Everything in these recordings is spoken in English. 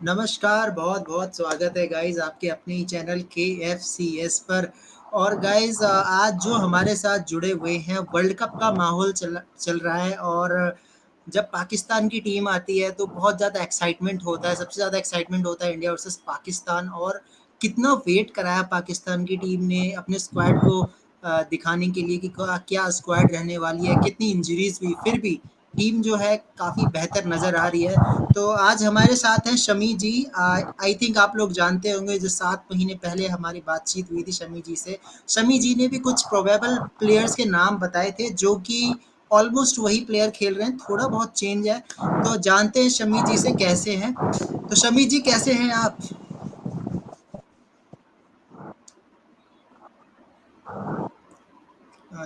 नमस्कार, बहुत-बहुत स्वागत है गाइज़ आपके अपने ही चैनल KFCS पर। और गाइज़ आज जो हमारे साथ जुड़े हुए हैं, वर्ल्ड कप का माहौल चल रहा है और जब पाकिस्तान की टीम आती है तो बहुत ज़्यादा एक्साइटमेंट होता है। सबसे ज़्यादा एक्साइटमेंट होता है इंडिया वर्सेस पाकिस्तान। और कितना वेट कराया पाकिस्तान की टीम ने अपने स्क्वाड को दिखाने के लिए कि क्या स्क्वाड रहने वाली है, कितनी इंजरीज़ हुई, फिर भी टीम जो है काफ़ी बेहतर नज़र आ रही है। तो आज हमारे साथ हैं शमी जी। आई थिंक आप लोग जानते होंगे, जो 7 महीने पहले हमारी बातचीत हुई थी शमी जी से। शमी जी ने भी कुछ प्रोबेबल प्लेयर्स के नाम बताए थे जो कि ऑलमोस्ट वही प्लेयर खेल रहे हैं, थोड़ा बहुत चेंज है। तो जानते हैं शमी जी से कैसे हैं। तो शमी जी कैसे हैं आप?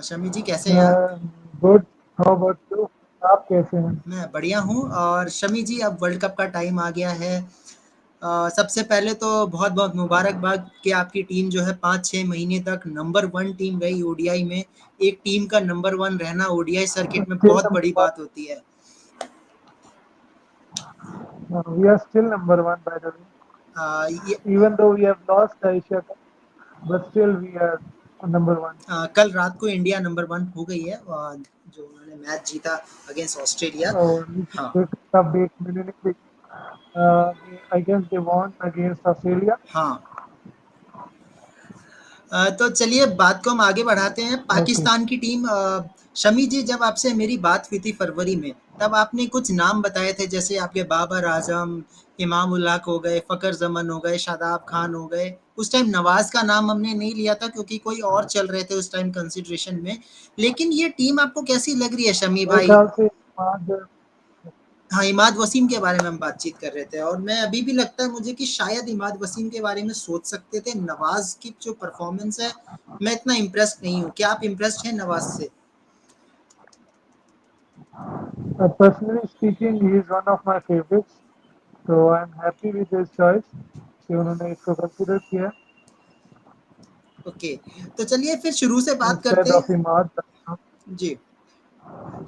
शमी जी कैसे हैं आप? गुड। How about you? आप कैसे हैं? मैं बढ़िया हूँ। और शमी जी, अब वर्ल्ड कप का टाइम आ गया है। सबसे पहले तो बहुत-बहुत मुबारकबाद कि आपकी टीम जो है 5-6 महीने तक नंबर 1 टीम रही ओडीआई में। एक टीम का नंबर 1 रहना ओडीआई सर्किट में Still बहुत number बड़ी one. बात होती है। We are still number one, by the way. ये Even though we have lost the Asia Cup, but still we are number one. कल रात को इंडिया नंबर 1 हो गई है, जो उन्होंने मैच जीता अगेंस्ट ऑस्ट्रेलिया। और हाँ, एक अपडेट मैंने नहीं देखी। I guess they won against Australia. हाँ। तो चलिए बात को हम आगे बढ़ाते हैं। Okay. पाकिस्तान की टीम, शमी जी, जब आपसे मेरी बात हुई थी फरवरी में, तब आपने कुछ नाम बताए थे, जैसे आपके बाबर आजम, इमाम उल हक हो गए, फ़खर ज़मन हो गए, शादाब खान हो गए। उस टाइम नवाज़ का नाम हमने नहीं लिया था क्योंकि कोई और चल रहे थे उस टाइम कंसिडरेशन में। लेकिन ये टीम आपको कैसी लग रही है शमी मेरे भाई? ख्याल से आज हाँ, इमाद वसीम के बारे में हम बातचीत कर रहे थे और मैं अभी भी लगता है मुझे कि शायद इमाद वसीम के बारे में सोच सकते थे। नवाज़ की जो परफ़ॉर्मेंस है, मैं इतना इम्प्रेस्ड नहीं हूँ। क्या आप इम्प्रेस्ड हैं नवाज़ से? personally speaking, he is one of my favorites. So I'm happy with his choice कि उन्होंने इसको कंसिडर किया ओके, तो चलिए फिर शुरू से बात instead करते of हैं। Imad. जी,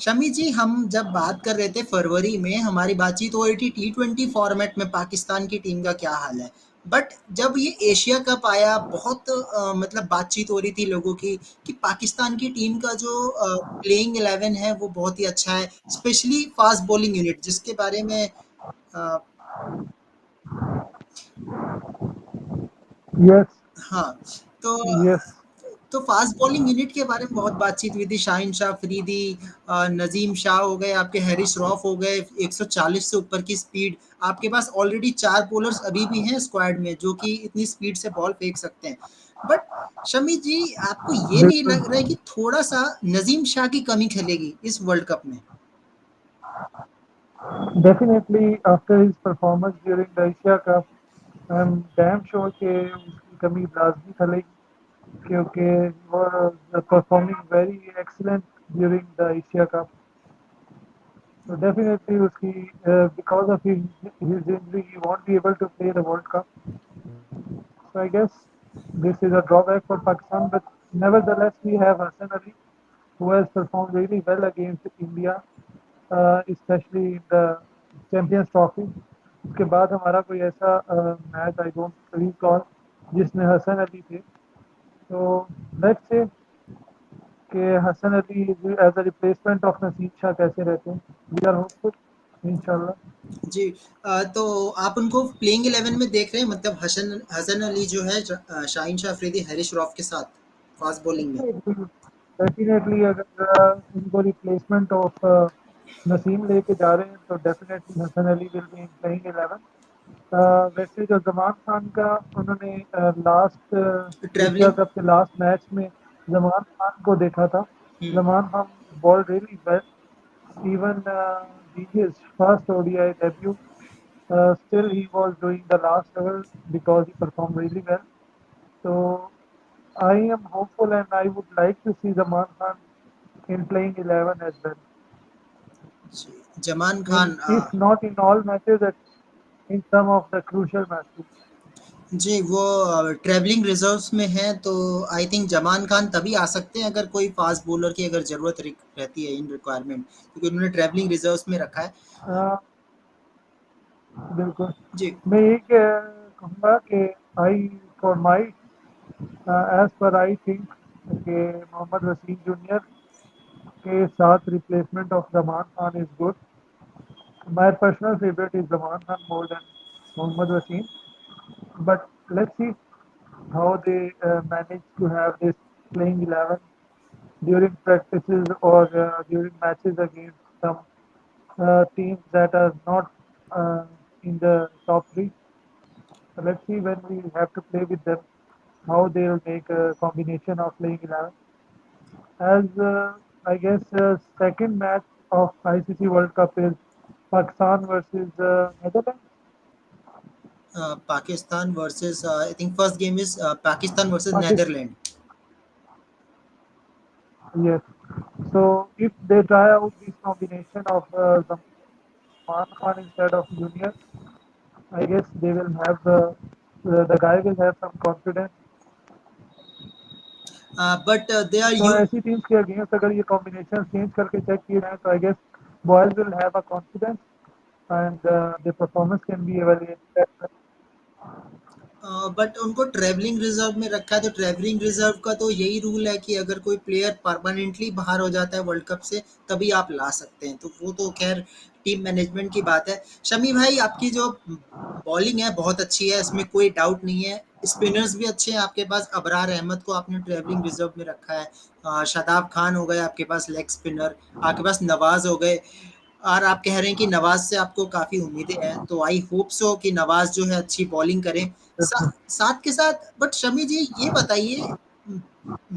शमी जी, हम जब बात कर रहे थे फरवरी में, हमारी बातचीत हो रही थी टी20 फॉर्मेट में पाकिस्तान की टीम का क्या हाल है। बट जब ये एशिया कप आया, बहुत मतलब बातचीत हो रही थी लोगों की कि पाकिस्तान की टीम का जो प्लेइंग 11 है वो बहुत ही अच्छा है, स्पेशली फास्ट बॉलिंग यूनिट जिसके बारे में अ, Yes, हाँ, तो yes. फ़ास्ट बॉलिंग यूनिट के बारे में बहुत बातचीत हुई थी। शाहीन शाह अफरीदी, नज़ीम शाह हो गए, आपके हैरिस रॉफ हो गए, 140 से ऊपर की स्पीड। आपके पास ऑलरेडी 4 बॉलर्स अभी भी हैं स्क्वाड में जो कि इतनी स्पीड से बॉल फेंक सकते हैं। बट शमी जी, आपको ये नहीं बिल्कुल। लग रहा है कि थोड़ा-सा नज़ीम शाह की कमी खलेगी इस वर्ल्ड कप में? Definitely, after his performance during the Asia Cup, I'm damn sure कि उसकी कमी लाजमी खलेगी क्योंकि he was performing very excellent during the Asia Cup. So definitely उसकी because of his injury, he won't be able to play the World Cup. So I guess this is a drawback for Pakistan, but nevertheless we have Hassan Ali who has performed really well against India, especially in the Champions Trophy. उसके बाद हमारा कोई ऐसा match I don't recall जिसमें हसन अली थे, तो let's say कि Hasan Ali as a replacement of Naseem Shah कैसे रहते हैं। वी आर होपफुल इंशाल्लाह। जी, तो आप उनको प्लेइंग 11 में देख रहे हैं, मतलब हसन हसन अली जो है शाहीन शाह अफरीदी, हैरिस रॉफ के साथ फ़ास्ट बॉलिंग में? डेफिनेटली अगर उनको रिप्लेसमेंट ऑफ नसीम लेके जा रहे हैं तो definitely Hasan Ali will be in playing 11। वैसे जो जमान खान का उन्होंने लास्ट एशिया ट्रैवलिंग। कप के लास्ट मैच में जमान खान को देखा था। हुँ। Zaman Khan ball really well even his first ODI debut. Still he was doing the last level because he performed really well. So I am hopeful and I would like to see Zaman Khan in playing 11 as well. जी, Zaman In Khan, if not in all matches, at in some of the crucial matches. जी, वो travelling reserves में हैं, तो I think Zaman Khan तभी आ सकते हैं अगर कोई फ़ास्ट बॉलर की अगर ज़रूरत रहती है इन रिक्वायरमेंट, क्योंकि उन्होंने ट्रैवलिंग रिज़र्व्स में रखा है। Uh, बिल्कुल। जी। मैं यही कहूँगा कि I for my as per I think कि मोहम्मद वसीम जूनियर के साथ replacement of Zaman Khan is good. My personal favourite is Zaman Khan more than Mohammad Wasim. But let's see how they manage to have this playing 11 during practices or during matches against some teams that are not in the top three. So let's see when we have to play with them how they'll make a combination of playing 11. As I guess second match of ICC World Cup is Pakistan versus Netherlands. Pakistan versus I think first game is Pakistan versus Pakistan, Netherlands. yes. So if they try out this combination of Zaman Khan instead of Junior, I guess they will have the guy will have some confidence. But they are So you ऐसी teams के against अगर ये combination change करके check किए जाए तो I guess boys will have a confidence and the performance can be evaluated. But उनको travelling reserve में रखा है तो ट्रैवलिंग रिजर्व का तो यही रूल है कि अगर कोई प्लेयर परमानेंटली बाहर हो जाता है वर्ल्ड कप से तभी आप ला सकते हैं तो वो तो खैर टीम मैनेजमेंट की बात है। शमी भाई आपकी जो बॉलिंग है बहुत अच्छी है इसमें कोई डाउट नहीं है। स्पिनर्स भी अच्छे हैं आपके पास। अबरार अहमद को आपने ट्रैवलिंग रिजर्व में रखा है। शादाब खान हो गए आपके पास लेग स्पिनर। आपके पास नवाज हो गए और आप कह रहे हैं कि नवाज से आपको काफ़ी उम्मीदें हैं तो आई होप सो कि नवाज जो है अच्छी बॉलिंग करें। साथ के साथ बट शमी जी ये बताइए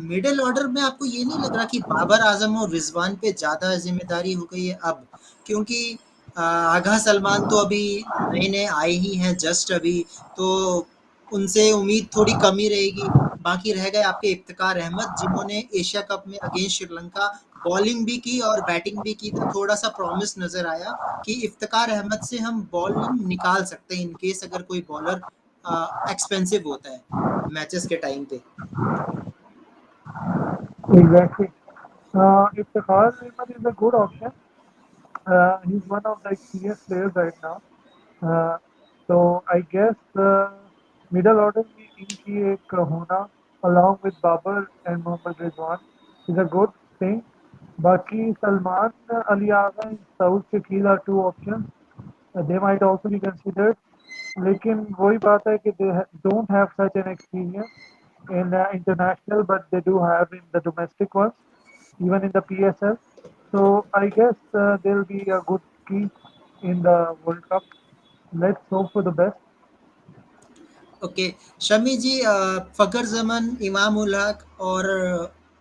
मिडिल ऑर्डर में आपको ये नहीं लग रहा कि बाबर आजम और रिजवान पे ज़्यादा जिम्मेदारी हो गई है अब क्योंकि आगा सलमान तो अभी नए नए आए ही हैं जस्ट अभी तो उनसे उम्मीद थोड़ी कम ही रहेगी। बाकी रह गए आपके इफ्तिकार अहमद जिन्होंने एशिया कप में अगेंस्ट श्रीलंका बॉलिंग भी की और बैटिंग भी की तो थोड़ा सा प्रॉमिस नजर आया कि इफ्तिकार अहमद से हम बॉलिंग निकाल सकते हैं इन केस अगर कोई बॉलर एक्सपेंसिव होता है मैचेस के टाइम पे। Exactly. Iftikhar Ahmed is a good option. He's one of the experienced players right now. Uh, so I guess middle order में इनकी एक होना along with Babar and Mohammad Rizwan is a good thing. बाकी Salman Ali Agha and Saud Shakil are two options. They might also be considered. लेकिन वही बात है कि they don't have such an experience in international, but they do have in the domestic ones, even in the PSL. So I guess they'll be a good key in the World Cup. Let's hope for the best. Okay Shami ji Fakhar Zaman Imam ul हक और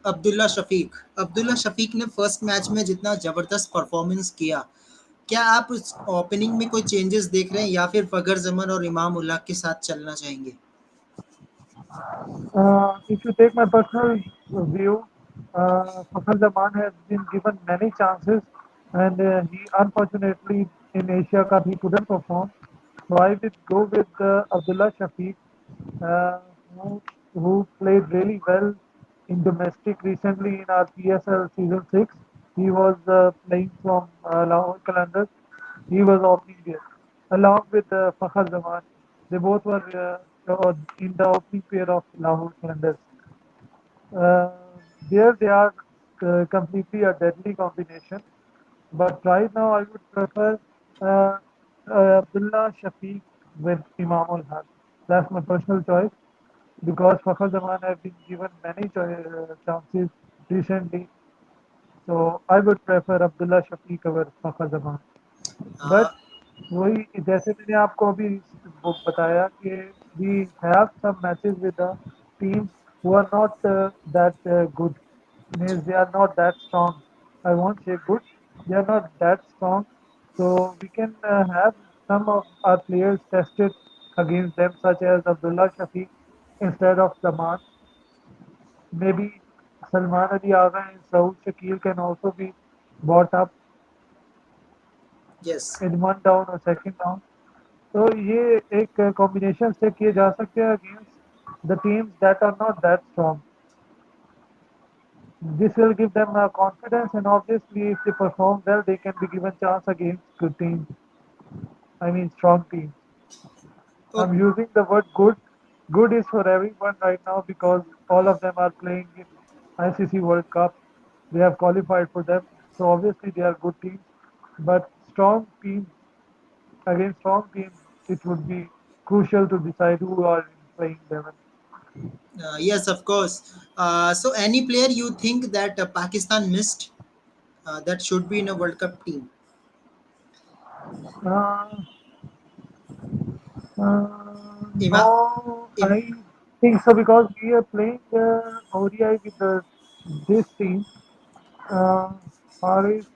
अब्दुल्ला शफीक ने first match में जितना ज़बरदस्त performance किया क्या आप उस ओपनिंग में कोई चेंजेस देख रहे हैं या फिर फ़खर ज़मान और इमाम उल हक के साथ चलना चाहेंगे? If you take my personal view, Fakhar Zaman has been given many chances, and he unfortunately in Asia Cup he couldn't perform. So I would go with Abdullah Shafiq, uh, who, who played really well in domestic recently in our PSL season 6. He was playing from Lahore Qalandars. He was opening there along with Fakhar Zaman. They both were in the opening pair of Lahore Qalandars. There they are completely a deadly combination. But right now, I would prefer uh, Abdullah Shafiq with Imam ul Haq. That's my personal choice because Fakhar Zaman have been given many chances recently. So I would prefer Abdullah Shafiq over Fakhar Zaman. A, But वही जैसे मैंने आपको अभी वो बताया कि we have some matches with the teams who are not that good. Means they are not that strong. I won't say good. They are not that strong. So we can have some of our players tested against them, such as Abdullah Shafiq instead of Zaman. Maybe Salman Ali Agha and Saud Shakil can also be brought up yes. in one down or second down. तो ये एक combination से किए जा सकते हैं against the teams that are not that strong. This will give them confidence, and obviously if they perform well they can be given chance against good teams. I mean strong teams. Oh, I'm using the word good. Good is for everyone right now because all of them are playing in ICC World Cup. They have qualified for them, so obviously they are good teams. But strong teams against strong teams, it would be crucial to decide who are in playing 11. yes, of course. So, any player you think that Pakistan missed that should be in a World Cup team? Uh, Ima, no, Im, I think so because we are playing ODI with this team. Uh, Haris,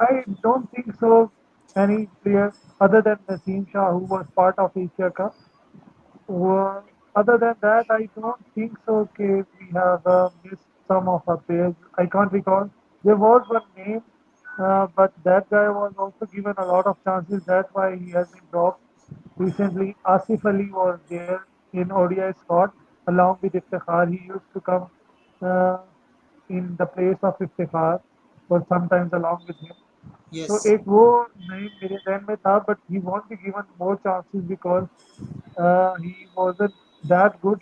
I don't think so. Any player other than Naseem Shah, who was part of Asia Cup. Other than that, I don't think so. Okay, we have missed some of our players. I can't recall. There was one name, but that guy was also given a lot of chances. That's why he has been dropped. Recently, Asif Ali was there in ODI squad along with Iftikhar. He used to come uh, in the place of Iftikhar or sometimes along with him. तो yes. एक वो नहीं मेरे ध्यान में था but he won't be given more chances because he wasn't that good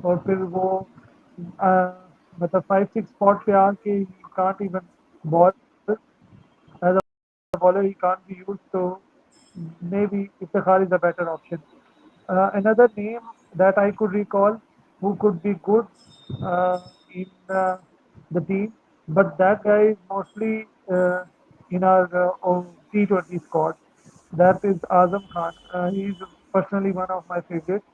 और फिर वो मतलब 5-6 स्पॉट पे आके he can't even ball as a bowler he can't be used so maybe Iftikhar is a better option. Another name that I could recall who could be good in the team, but that guy is mostly in our T20 squad. That is Azam Khan. He is personally one of my favorites.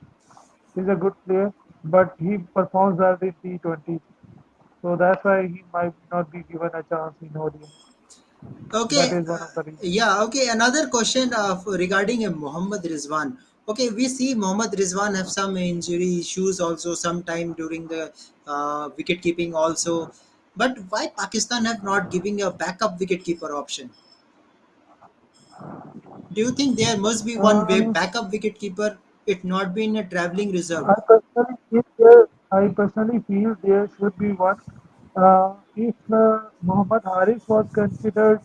He's a good player, but he performs well in T20. So that's why he might not be given a chance in ODI. Okay, That is one of the reasons. yeah, okay. Another question regarding Mohammad Rizwan. Okay, we see Mohammad Rizwan have some injury issues also sometime during the wicket keeping also. But why Pakistan have not giving a backup wicket keeper option? Do you think there must be one way Uh, backup wicket keeper? It not being a traveling reserve. I personally feel there should be one. If Mohammad Haris was considered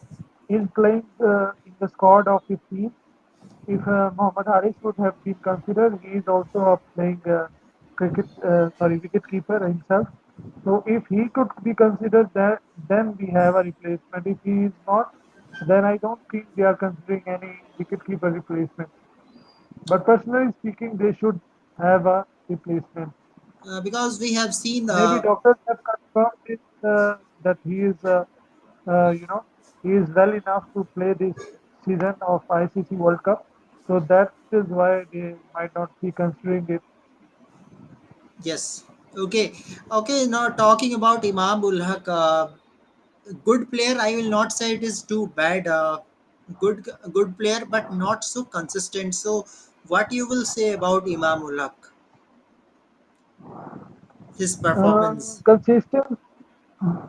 in playing in the squad of 15, if Mohammad Haris would have been considered, he is also a playing wicket keeper himself. So if he could be considered, that then we have a replacement. If he is not, then I don't think they are considering any wicket keeper replacement. But personally speaking, they should have a replacement. Because we have seen Maybe doctors have confirmed it, that he is well enough to play this season of ICC World Cup. So that is why they might not be considering it. yes. Okay. Okay. Now talking about Imam ul Haq, good player. I will not say it is too bad. Good player, but not so consistent. So, what you will say about Imam ul Haq, his performance? Consistent.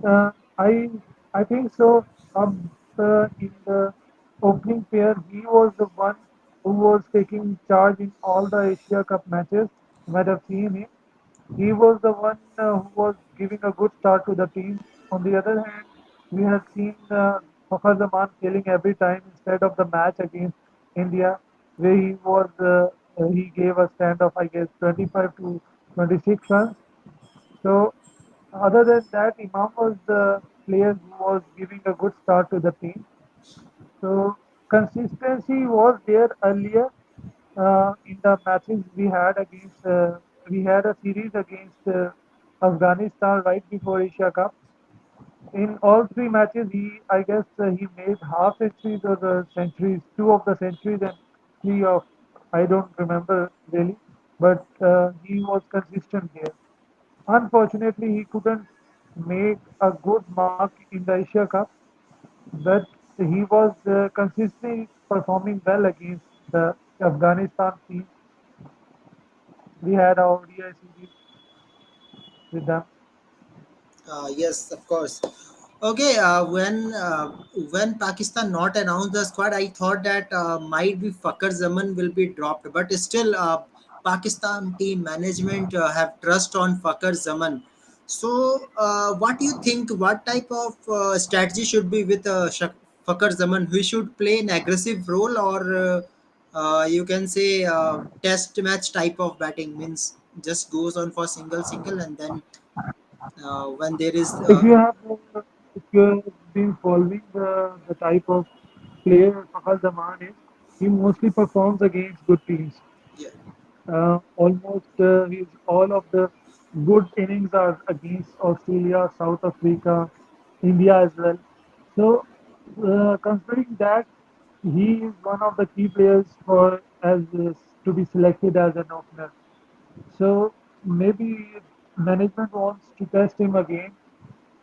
Uh, I I think so. In the opening pair, he was the one who was taking charge in all the Asia Cup matches. You might have seen him. He was the one who was giving a good start to the team. On the other hand, we have seen Fakhar Zaman failing every time instead of the match against India, where he gave a stand of I guess 25 to 26 runs. So other than that, Imam was the player who was giving a good start to the team. So consistency was there earlier in the matches we had a series against Afghanistan right before Asia Cup. In all three matches, I guess he made half centuries or centuries, two of the centuries and three of I don't remember really, but he was consistent there. Unfortunately, he couldn't make a good mark in the Asia Cup, but he was consistently performing well against the Afghanistan team. We had our ODI series with them. Yes, of course. Okay, when Pakistan not announced the squad, I thought that might be Fakar Zaman will be dropped, but still, Pakistan team management have trust on Fakar Zaman. So, what do you think? What type of strategy should be with Fakar Zaman, he should play an aggressive role, or you can say test match type of batting, means just goes on for single single, and then when there is If you have if you have been following the type of player Fakhar Zaman is, he mostly performs against good teams. yeah, Almost his all of the good innings are against Australia, South Africa, India as well. So, considering that, he is one of the key players for as to be selected as an opener. So maybe management wants to test him again.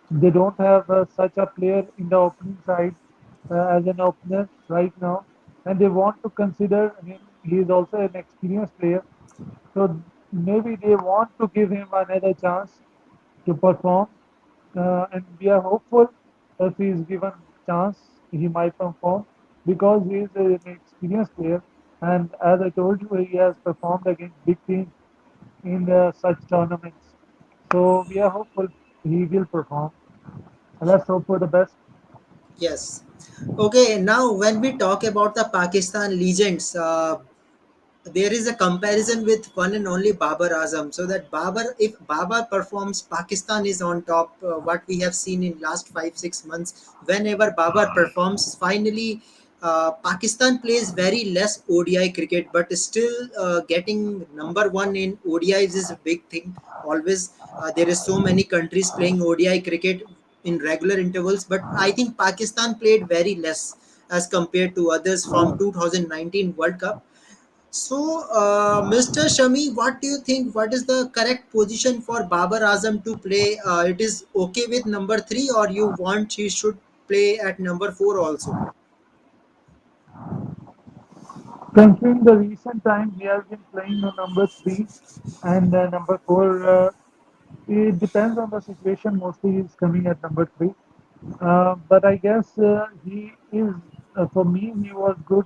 They don't have such a player in the opening side as an opener right now, and they want to consider him. He is also an experienced player, so maybe they want to give him another chance to perform, and we are hopeful if he is given chance, he might perform because he is an experienced player, and as I told you, he has performed against big teams in such tournaments. So we are hopeful he will perform. Let's hope for the best. yes. Okay, now when we talk about the Pakistan legends, there is a comparison with one and only Babar Azam. So that Babar, if Babar performs, Pakistan is on top. What we have seen in last 5 6 months, whenever Babar performs, finally Pakistan plays very less ODI cricket, but still getting number one in ODIs is a big thing. Always there is so many countries playing ODI cricket in regular intervals, but I think Pakistan played very less as compared to others from 2019 World Cup. So, Mr. Shami, what do you think? What is the correct position for Babar Azam to play? It is okay with number three, or you want he should play at number four also? Considering the recent time, he has been playing on number three and number four. It depends on the situation. Mostly, he's coming at number three. But I guess he is, for me, he was good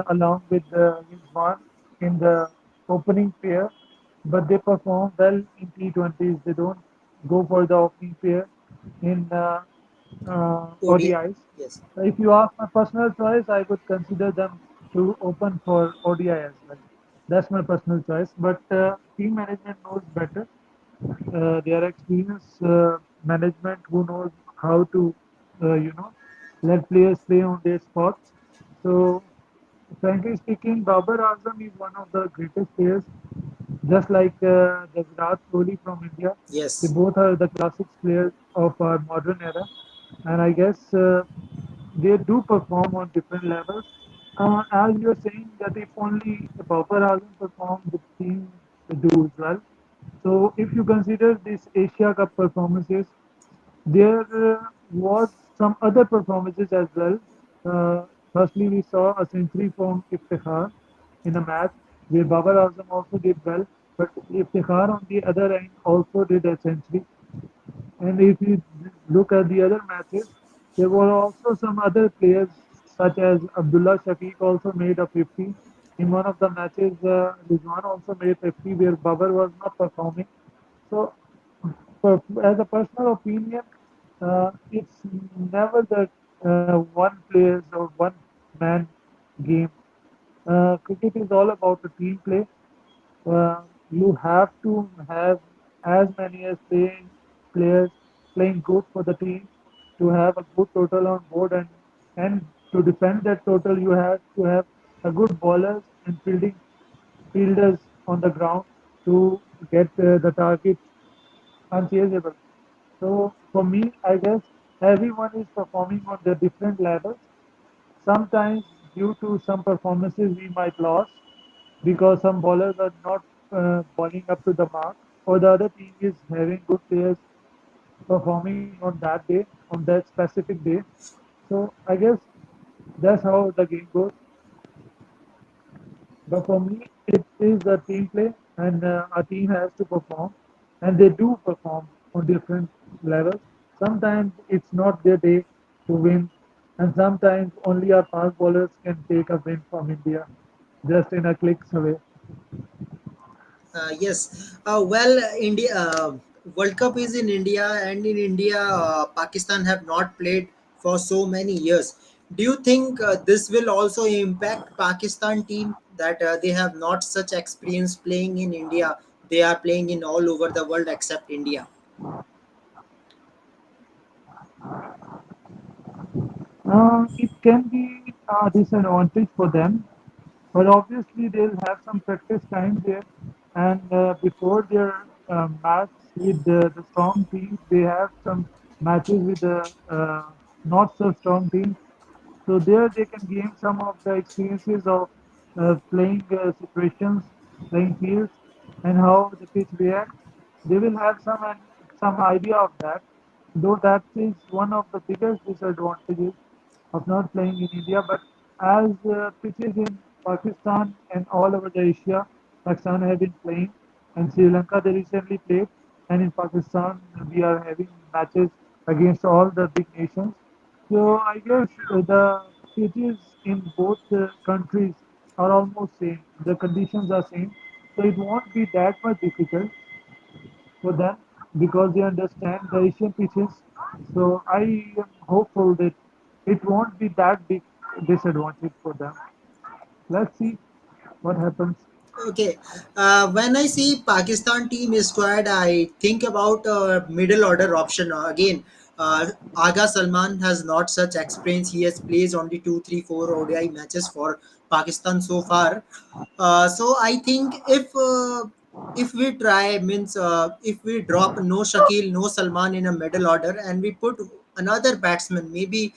along with Rizwan in the opening pair, but they perform well in T20s. They don't go for the opening pair in ODI. ODIs. Yes. If you ask my personal choice, I would consider them to open for ODI as well. That's my personal choice, but team management knows better. They are experienced management who knows how to, let players play on their spots. So, frankly speaking, Babar Azam is one of the greatest players, just like the Virat Kohli from India. They Yes. both are the classics players of our modern era, and I guess they do perform on different levels. As you're saying that if only Babar Azam perform, the team do as well. So if you consider this Asia Cup performances, there was some other performances as well. Firstly, we saw a century from Iftikhar in a match where Babar Azam also did well, but Iftikhar on the other end also did a century. And if you look at the other matches, there were also some other players such as Abdullah Shafiq also made a 50. In one of the matches, Rizwan also made 50 where Babar was not performing. So, as a personal opinion, it's never the one players or one man game. Cricket is all about the team play. You have to have as many as players playing good for the team to have a good total on board, and to defend that total you have to have a good bowlers and fielders on the ground to get the target unchaseable. So for me, I guess everyone is performing on their different levels. Sometimes due to some performances we might lose because some bowlers are not bowling up to the mark, or the other team is having good players performing on that day, on that specific day. So I guess that's how the game goes. But for me, it is a team play, and a team has to perform, and they do perform on different levels. Sometimes it's not their day to win, and sometimes only our fast bowlers can take a win from India just in a clicks away. Yes. Well, India World Cup is in India, and in India, Pakistan have not played for so many years. Do you think this will also impact Pakistan team that they have not such experience playing in India? They are playing in all over the world except India. It can be a disadvantage for them, but obviously they'll have some practice time there. And before their match with the strong teams, they have some matches with the not so strong teams. So there they can gain some of the experiences of playing situations, playing fields, and how the pitch reacts. They will have some idea of that. Though that is one of the biggest disadvantages of not playing in India. But as pitches in Pakistan and all over the Asia, Pakistan have been playing, and Sri Lanka they recently played, and in Pakistan we are having matches against all the big nations. So I guess the pitches in both countries are almost same. The conditions are same, so it won't be that much difficult for them because they understand the Asian pitches. So I am hopeful that it won't be that big disadvantage for them. Let's see what happens. Okay, when I see Pakistan team squad, I think about middle order option again. Aga Salman has not such experience. He has played only 2, 3, 4 ODI matches for Pakistan so far. So I think if we try means if we drop no Shakil, no Salman in a middle order, and we put another batsman, maybe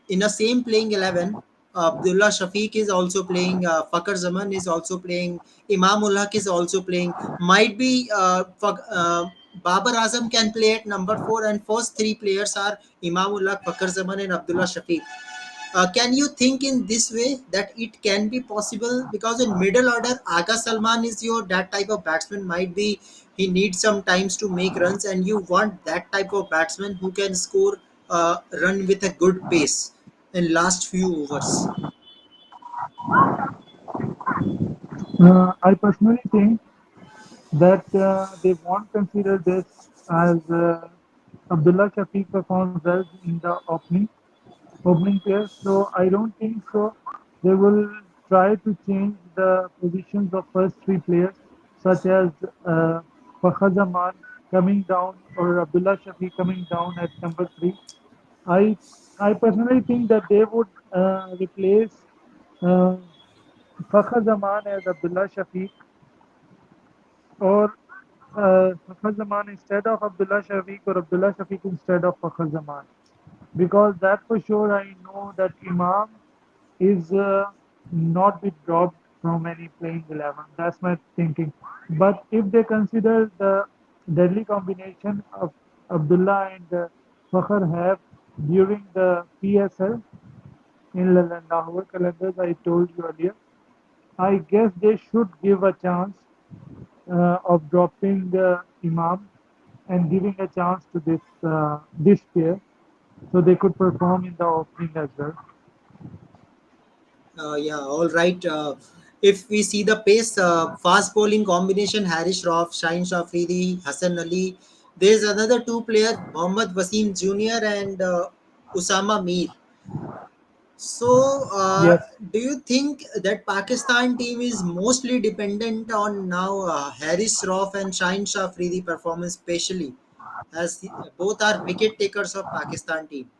in a same playing 11. Abdullah Shafiq is also playing. Fakar Zaman is also playing. Imam ul Haq is also playing. Might be Babar Azam can play at number 4, and first three players are Imam ul Haq, Fakar Zaman, and Abdullah Shafiq. Can you think in this way that it can be possible? Because in middle order, Aga Salman is your that type of batsman. Might be he needs some times to make runs, and you want that type of batsman who can score run with a good pace in last few overs. I personally think that they won't consider this as Abdullah Shafiq performs well in the opening pair. So I don't think so. They will try to change the positions of first three players, such as Fakhar Zaman coming down or Abdullah Shafiq coming down at number three. I I personally think that they would replace uh, Fakhar Zaman as Abdullah Shafiq or Fakhar Zaman instead of Abdullah Shafiq or Abdullah Shafiq instead of Fakhar Zaman. Because that for sure I know that Imam is not be dropped from any playing 11. That's my thinking. But if they consider the deadly combination of Abdullah and Fakhar have during the PSL in Lahore calendars I told you earlier, I guess they should give a chance of dropping Imam and giving a chance to this pair so they could perform in the opening as well. Yeah, all right. If we see the pace, fast bowling combination, Harish Rauf, Shaheen Shafridi, Hassan Ali. There's another two players, Mohammad Wasim Jr. and Usama Mir. So, Yes, do you think that Pakistan team is mostly dependent on now Haris Rauf and Shaheen Shafridi performance, especially as both are wicket takers of Pakistan team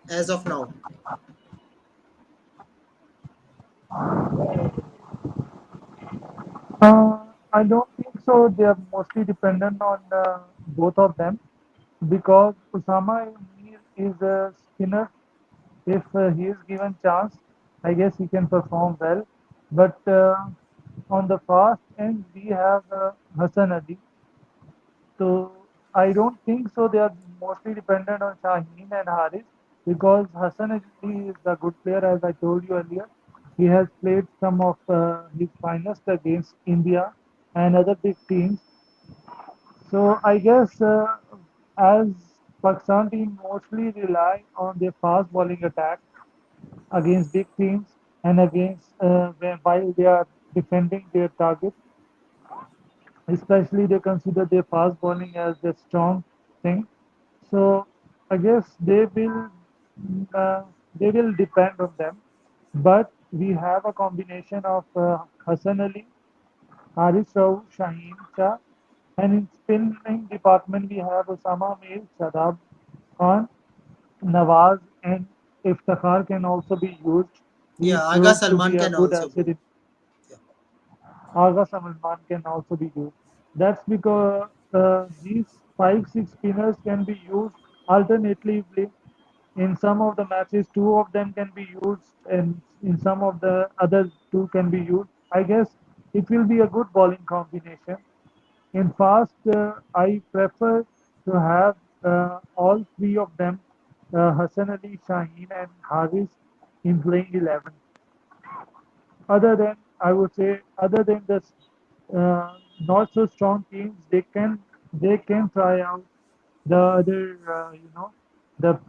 as of now? I don't think so. They are mostly dependent on both of them because Usama Mir is a spinner. If he is given chance, I guess he can perform well. But on the fast end, we have Hassan Ali. So I don't think so. They are mostly dependent on Shaheen and Haris because Hassan Ali is a good player, as I told you earlier. He has played some of his finest against India and other big teams. So I guess as Pakistan team mostly rely on their fast bowling attack against big teams and against while they are defending their target, Especially they consider their fast bowling as the strong thing. So I guess uh, they will depend on them. But we have a combination of Hassan Ali, Haris Rauf, Shaheen Shah, and in spinning department we have Osama Mir, Shadab Khan, Nawaz, and Iftikhar can also be used. He Yeah, Aga proved to Salman be a can good also asset go. in Yeah. Aga Salman can also be used. That's because these 5, 6 spinners can be used alternatively. In some of the matches, two of them can be used, and in some of the other two can be used. I guess it will be a good bowling combination. In fast, I prefer to have all three of them, Hassan Ali, Shaheen, and Haris, in playing 11. Other than, I would say, other than the not so strong teams, they can try out the other, the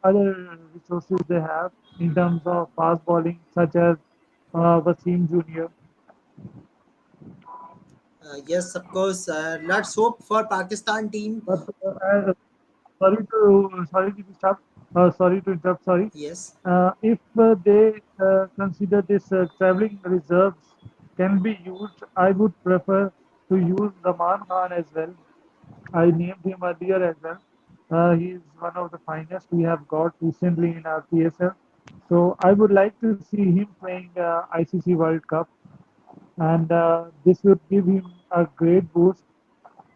other resources they have in terms of fast bowling, such as Wasim Junior. Yes, of course. Let's hope for Pakistan team. But sorry to disturb. Sorry to interrupt. Sorry. Yes. If they consider this traveling reserves can be used, I would prefer to use Zaman Khan as well. I named him earlier as well. He is one of the finest we have got recently in our PSL. So I would like to see him playing ICC World Cup, and this would give him a great boost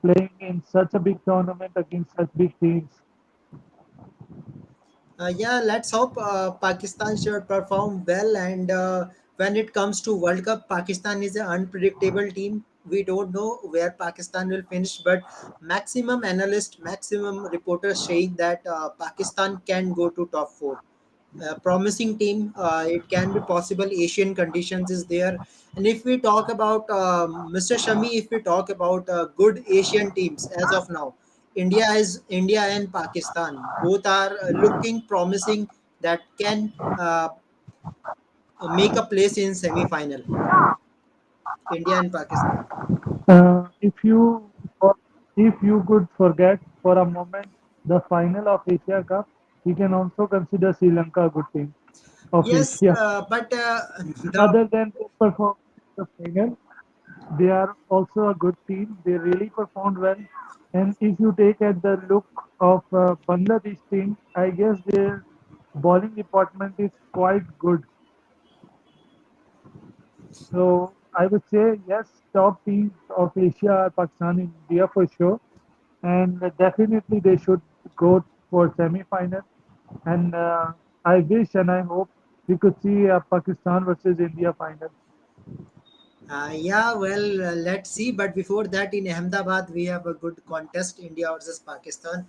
playing in such a big tournament against such big teams. Yeah, let's hope Pakistan should perform well. And when it comes to World Cup, Pakistan is an unpredictable team. We don't know where Pakistan will finish, but maximum analysts, maximum reporters saying that Pakistan can go to top four. Promising team. It can be possible. Asian conditions is there, and if we talk about Mr. Shami, if we talk about good Asian teams as of now, India and Pakistan both are looking promising that can make a place in semi-final. India and Pakistan. If you could forget for a moment the final of Asia Cup, you can also consider Sri Lanka a good team of Yes, Asia. but the Other than their performance in the final, they are also a good team. They really performed well. And if you take at the look of Bangladesh team, I guess their bowling department is quite good. So I would say yes, top teams of Asia are Pakistan and India for sure. And definitely they should go for semi-final. And I wish and I hope we could see a Pakistan versus India final. yeah, well, let's see. But before that, in Ahmedabad, we have a good contest: India versus Pakistan.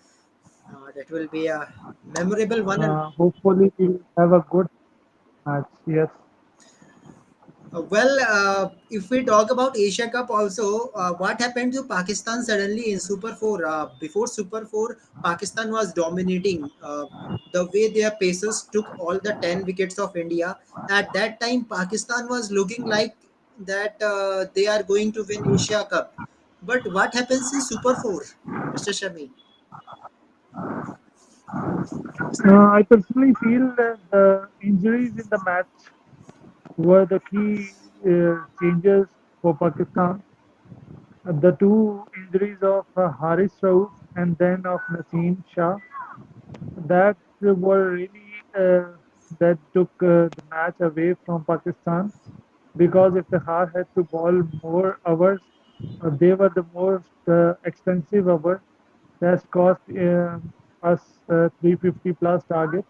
That will be a memorable one. And Hopefully we'll have a good match. Yes. if we talk about Asia Cup also, what happened to Pakistan suddenly in Super 4? Before Super 4, Pakistan was dominating. The way their pacers took all the 10 wickets of India. At that time, Pakistan was looking like that they are going to win Asia Cup. But what happens in Super 4, Mr. Shami? I personally feel that the injuries in the match were the key changes for Pakistan. The two injuries of Haris Rauf and then of Naseem Shah that were really that took the match away from Pakistan because if the Har had to bowl more hours, they were the most expensive hours. That's cost us 350 plus target.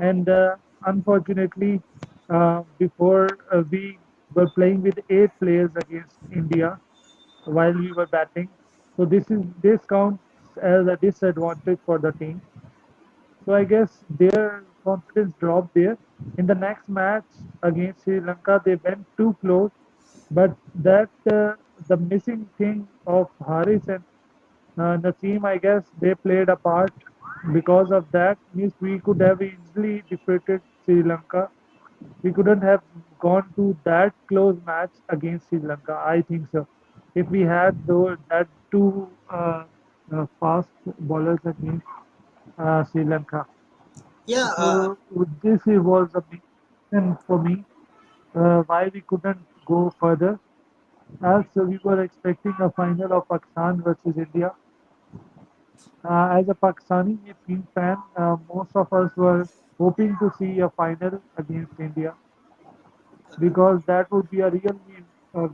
And unfortunately, before we were playing with 8 players against India while we were batting. So this counts as a disadvantage for the team. So I guess their confidence dropped there. In the next match against Sri Lanka, they went too close, but that the missing thing of Haris and Naseem, I guess they played a part. Because of that, means we could have easily defeated Sri Lanka. We couldn't have gone to that close match against Sri Lanka. I think so. if we had that two fast bowlers against Sri Lanka. Yeah, So this was a big reason for me why we couldn't go further. As we were expecting a final of Pakistan versus India. As a Pakistani team fan, most of us were hoping to see a final against India because that would be a really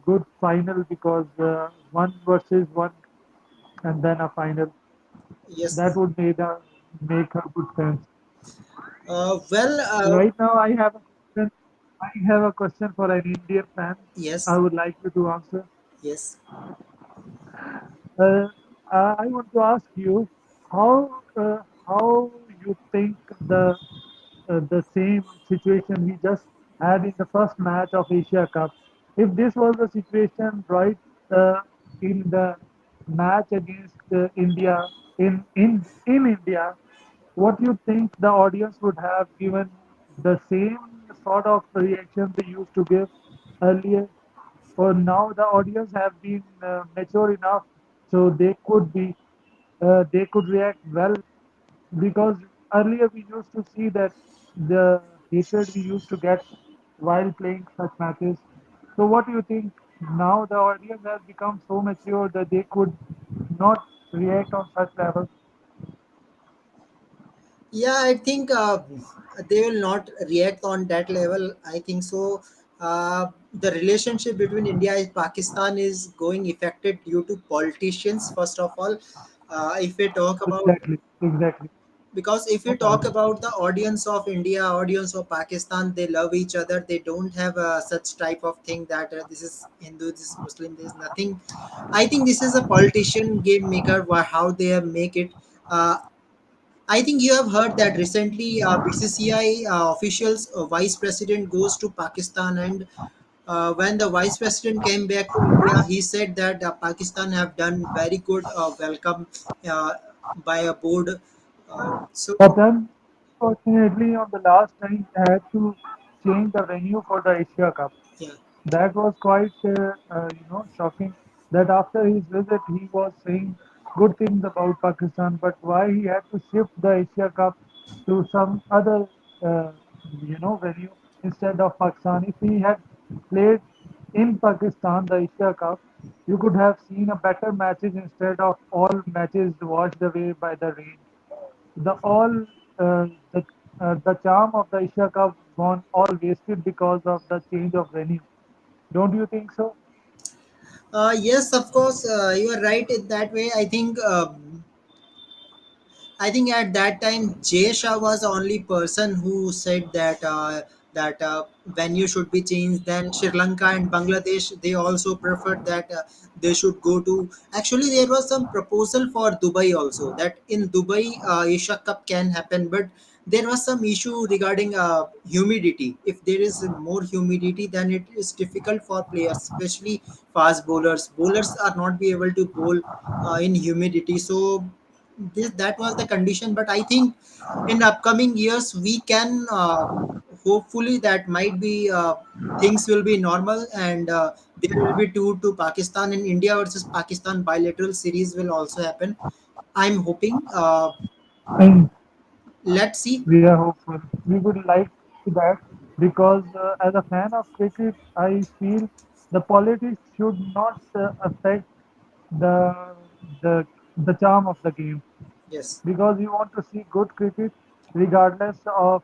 good final because one versus one and then a final. That yes. would make a good sense. Well, Right now, question. I have a question for an Indian fan. I yes, would like you to answer. yes. Uh, I want to ask you how you think the same situation we just had in the first match of Asia Cup. If this was the situation right in the match against India in India, what you think the audience would have given the same sort of reaction they used to give earlier? Or now the audience have been mature enough so they could react well because earlier we used to see that the hatred we used to get while playing such matches. So what do you think now the audience has become so mature that they could not react on such levels? Yeah, I think they will not react on that level. I think so. The relationship between India and Pakistan is going affected due to politicians. First of all, if we talk about Exactly, exactly. because if you talk about the audience of India, audience of Pakistan, they love each other. They don't have such type of thing that this is Hindu, this is Muslim. There's nothing. I think this is a politician game maker. How they make it. Uh, I think you have heard that recently BCCI officials, vice president goes to Pakistan, and when the vice president came back to India, he said that Pakistan have done very good welcome uh, by a board. But So then, fortunately, on the last time, I had to change the venue for the Asia Cup. yeah. That was quite, shocking. That after his visit, he was saying good things about Pakistan, but why he had to shift the Asia Cup to some other, venue instead of Pakistan? If he had played in Pakistan, the Asia Cup, you could have seen a better matches instead of all matches washed away by the rain. The all the charm of the Asia Cup gone all wasted because of the change of venue. Don't you think so? Yes, of course, you are right in that way. I think at that time Jay Shah was the only person who said that venue should be changed. Then Sri Lanka and Bangladesh they also preferred that they should go to. Actually, there was some proposal for Dubai also that in Dubai Asia Cup can happen, but there was some issue regarding humidity. If there is more humidity, then it is difficult for players, especially fast bowlers. Bowlers are not be able to bowl in humidity, so that was the condition. But I think in upcoming years we can hopefully that might be things will be normal, and there will be tour to Pakistan, and India versus Pakistan bilateral series will also happen. I'm hoping, And let's see. we are hopeful. We would like to see that because as a fan of cricket, I feel the politics should not affect the the the charm of the game. Yes. Because we want to see good cricket regardless of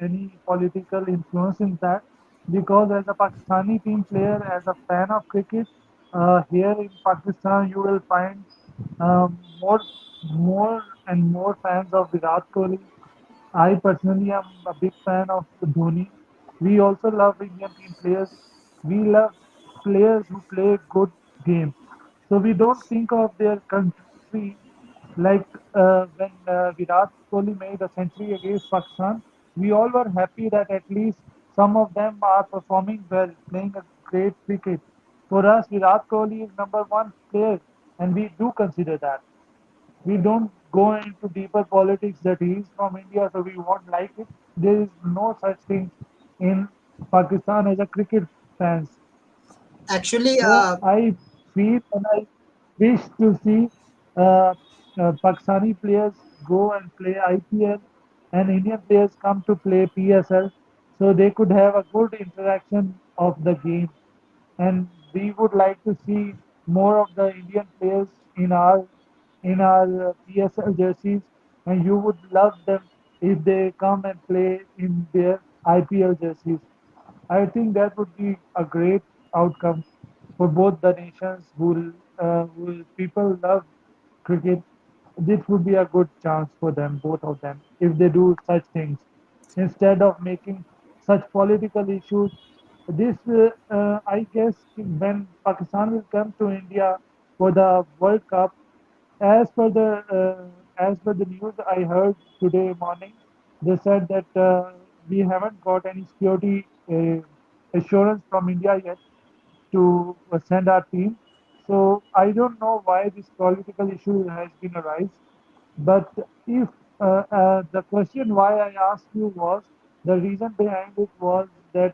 any political influence in that. Because as a Pakistani team player, as a fan of cricket, here in Pakistan, you will find more and more fans of Virat Kohli. I personally am a big fan of Dhoni. We also love Indian team players. We love players who play good games. So we don't think of their country like when Virat Kohli made a century against Pakistan. We all were happy that at least some of them are performing well, playing a great cricket. For us, Virat Kohli is number one player, and we do consider that. We don't go into deeper politics that he is from India, so we won't like it. There is no such thing in Pakistan as a cricket fans. Actually, So I feel and I wish to see Pakistani players go and play IPL and Indian players come to play PSL so they could have a good interaction of the game. And we would like to see more of the Indian players in our PSL jerseys, and you would love them if they come and play in their IPL jerseys. I think that would be a great outcome for both the nations who people love cricket. This would be a good chance for them, both of them, if they do such things. Instead of making such political issues, I guess, when Pakistan will come to India for the World Cup, as per the news I heard today morning, they said that we haven't got any security assurance from India yet to send our team. So I don't know why this political issue has been arise. But if the question why I asked you was, the reason behind it was that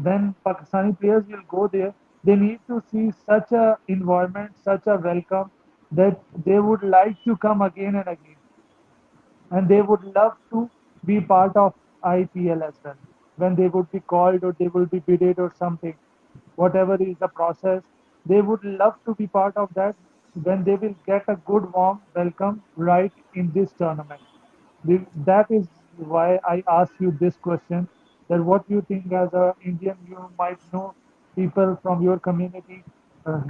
when Pakistani players will go there, they need to see such a environment, such a welcome that they would like to come again and again, and they would love to be part of IPL as well. When they would be called or they will be bidded or something, whatever is the process, they would love to be part of that when they will get a good warm welcome right in this tournament. That is why I asked you this question, that what you think as a Indian, you might know people from your community,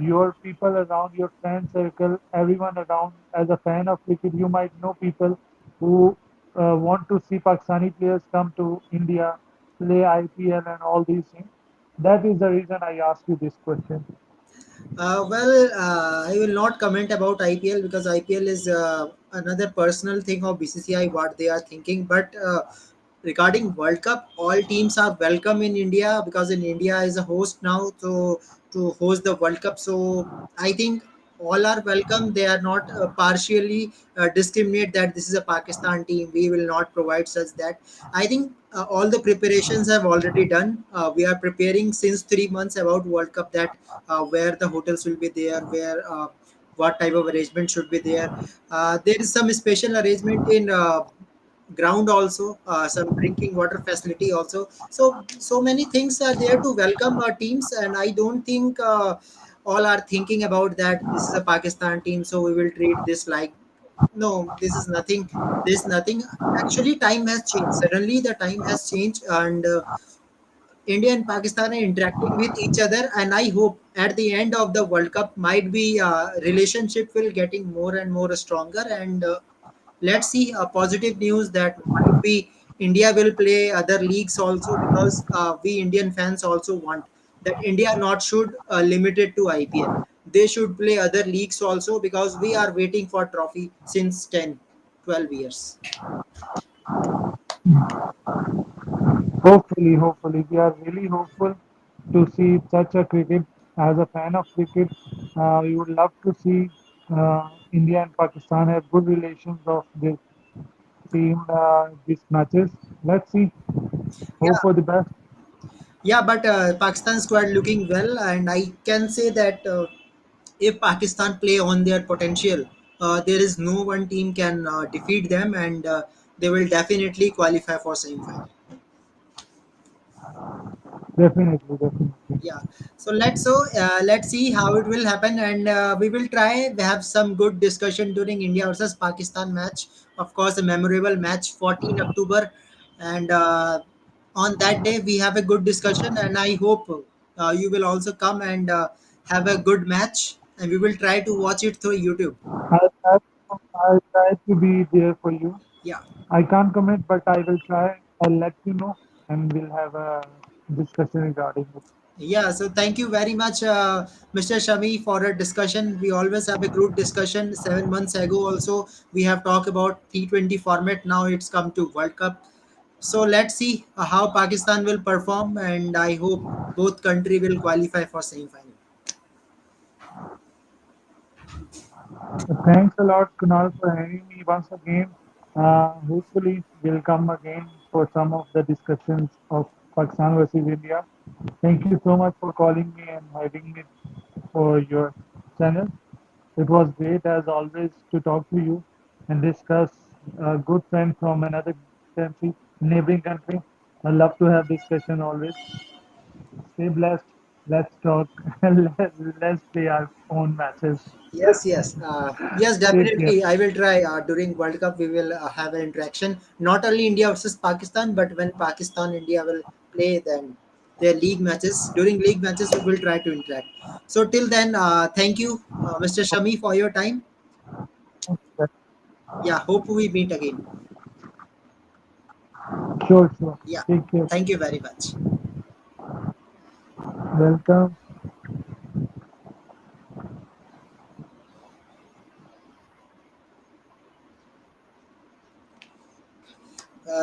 your people around your friend circle, everyone around as a fan of cricket, you might know people who want to see Pakistani players come to India, play IPL and all these things. That is the reason I asked you this question. I will not comment about IPL because IPL is another personal thing of BCCI what they are thinking. But regarding World Cup, all teams are welcome in India because in India is a host now to host the World Cup. So I think all are welcome. They are not partially discriminate that this is a Pakistan team. We will not provide such that. I think all the preparations have already done. We are preparing since 3 months about World Cup, that where the hotels will be there, where what type of arrangement should be there. There is some special arrangement in ground also, some drinking water facility also. So many things are there to welcome our teams, and I don't think all are thinking about that this is a Pakistan team, so we will treat this like. No, this is nothing. This nothing. Actually, time has changed. Suddenly, the time has changed, and India and Pakistan are interacting with each other, and I hope at the end of the World Cup might be relationship will getting more and more stronger. And let's see positive news that might be India will play other leagues also, because we Indian fans also want that India not should limit it to IPL. They should play other leagues also, because we are waiting for trophy since 10, 12 years. Hopefully, we are really hopeful to see such a cricket. As a fan of cricket, we would love to see India and Pakistan have good relations of this team, these matches. Let's see. Hope Yeah, for the best. yeah, but Pakistan squad looking well, and I can say that if Pakistan play on their potential, there is no one team can defeat them, and they will definitely qualify for semi-final. Definitely. Yeah, let's see how it will happen, and we will try to have some good discussion during India versus Pakistan match. Of course, a memorable match, 14 October, and on that day we have a good discussion, and I hope you will also come and have a good match, and we will try to watch it through YouTube. I'll try to be there for you. Yeah. I can't commit, but I will try. I'll let you know, and we'll have a discussion regarding it. Yeah, so thank you very much, Mr. Shami, for a discussion. We always have a good discussion. 7 months ago, also, we have talked about T20 format. Now it's come to World Cup. So let's see how Pakistan will perform, and I hope both country will qualify for semi-final. Thanks a lot, Kunal, for having me once again. Hopefully, we'll come again for some of the discussions of Pakistan versus India. Thank you so much for calling me and having me for your channel. It was great as always to talk to you and discuss a good friend from another country, neighboring country. I love to have discussion always. Stay blessed. Let's talk. Let's play our own matches. Yes, yes, yes, Take care. definitely. I will try. During World Cup, we will have an interaction. Not only India versus Pakistan, but when Pakistan India will play, then their league matches. During league matches, we will try to interact. So till then, thank you, Mr. Shami, for your time. Yeah, hope we meet again. Sure, sure. Yeah, Take care. thank you very much. Welcome.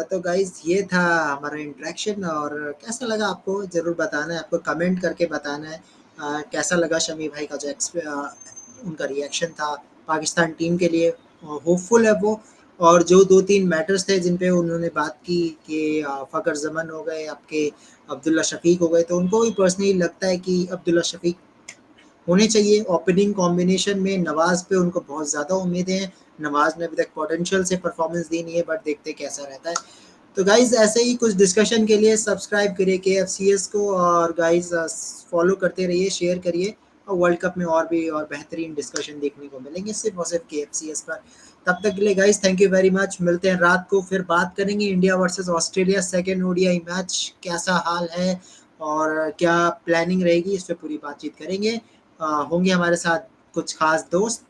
तो guys ये था हमारा interaction और कैसा लगा आपको ज़रूर बताना है, आपको कमेंट करके बताना है कैसा लगा शमी भाई का जो उनका रिएक्शन था पाकिस्तान टीम के लिए। होपफुल है वो। और जो 2-3 मैटर्स थे जिन पे उन्होंने बात की कि फ़खर ज़मन हो गए, आपके अब्दुल्ला शफ़ीक हो गए, तो उनको भी पर्सनली लगता है कि अब्दुल्ला शफ़ीक होने चाहिए ओपनिंग कॉम्बिनेशन में। नवाज़ पे उनको बहुत ज़्यादा उम्मीदें हैं। नवाज़ ने अभी तक पोटेंशियल से परफॉर्मेंस दी नहीं है, बट देखते हैं कैसा रहता है। तो गाइज़ ऐसे ही कुछ डिस्कशन के लिए सब्सक्राइब करिए KFCS को, और गाइज़ फॉलो करते रहिए, शेयर करिए, और वर्ल्ड कप में और भी और बेहतरीन डिस्कशन देखने को मिलेंगे सिर्फ और सिर्फ KFCS पर। तब तक के लिए guys thank you very much. मिलते हैं रात को, फिर बात करेंगे India versus Australia second ODI match कैसा हाल है और क्या प्लानिंग रहेगी, इस पे पूरी बातचीत करेंगे। होंगे हमारे साथ कुछ खास दोस्त।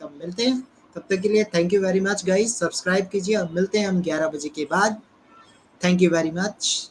तब मिलते हैं। तब तक के लिए thank you very much guys. Subscribe कीजिए। अब मिलते हैं हम 11 बजे के बाद। Thank you very much.